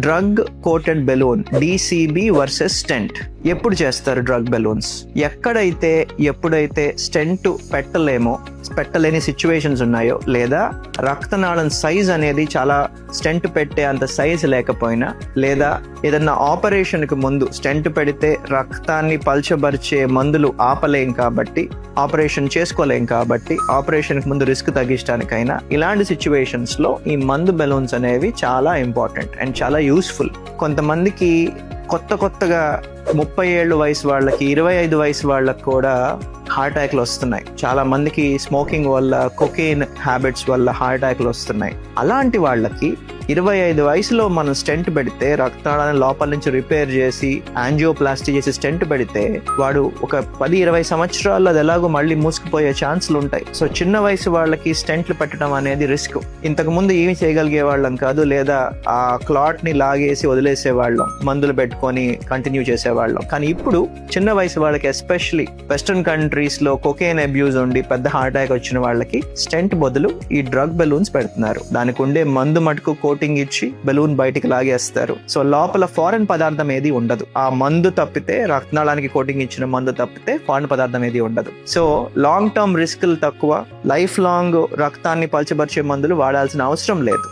Drug coated balloon DCB versus stent. ఎప్పుడు చేస్తారు drug balloons? ఎప్పుడైతే స్టెంట్ పెట్టలేని సిచ్యువేషన్స్ ఉన్నాయో, లేదా రక్తనాళం సైజ్ అనేది చాలా స్టెంట్ పెట్టే అంత సైజ్ లేకపోయినా, లేదా ఏదన్నా ఆపరేషన్కి ముందు స్టెంట్ పెడితే రక్తాన్ని పల్చబరిచే మందులు ఆపలేం కాబట్టి, ఆపరేషన్ చేసుకోలేం కాబట్టి, ఆపరేషన్కి ముందు రిస్క్ తగ్గించడానికైనా, ఇలాంటి సిచ్యువేషన్స్లో ఈ మందు బెలూన్స్ అనేవి చాలా ఇంపార్టెంట్ అండ్ చాలా యూస్ఫుల్. కొంతమందికి కొత్తగా 30 ఏళ్ళు వయసు వాళ్ళకి, 25 వయసు వాళ్ళకి కూడా హార్ట్ అటాక్లు వస్తున్నాయి. చాలా మందికి స్మోకింగ్ వల్ల, కొకెయిన్ హ్యాబిట్స్ వల్ల హార్ట్ అటాక్లు వస్తున్నాయి. అలాంటి వాళ్ళకి 25 వయసులో మనం స్టెంట్ పెడితే, రక్తనాళాన్ని లోపల నుంచి రిపేర్ చేసి యాంజియోప్లాస్టీ చేసి స్టెంట్ పెడితే, వాడు ఒక 10-20 సంవత్సరాల్లో అది ఎలాగో మళ్ళీ మూసుకుపోయే ఛాన్సులు ఉంటాయి. సో చిన్న వయసు వాళ్ళకి స్టెంట్లు పెట్టడం అనేది రిస్క్. ఇంతకు ముందు ఏమి చేయగలిగే వాళ్ళం కాదు, లేదా ఆ క్లాట్ ని లాగేసి వదిలేసే వాళ్ళం, మందులు పెట్టుకొని కంటిన్యూ చేసేవాళ్ళం. కానీ ఇప్పుడు చిన్న వయసు వాళ్ళకి, ఎస్పెషలీ వెస్టర్న్ కంట్రీస్ లో కొకెయిన్ అబ్యూజ్ ఉండి పెద్ద హార్ట్ అటాక్ వచ్చిన వాళ్ళకి స్టెంట్ బదులు ఈ డ్రగ్ బెలూన్స్ పెడుతున్నారు. దానికి ఉండే మందు మటుకు కోటింగ్ ఇచ్చి బెలూన్ బయటికి లాగేస్తారు. సో లోపల ఫారెన్ పదార్థం ఏది ఉండదు. ఆ మందు తప్పితే, రక్తనాళానికి కోటింగ్ ఇచ్చిన మందు తప్పితే ఫారెన్ పదార్థం ఏది ఉండదు. సో లాంగ్ టర్మ్ రిస్క్లు తక్కువ, లైఫ్ లాంగ్ రక్తాన్ని పల్చబరిచే మందులు వాడాల్సిన అవసరం లేదు.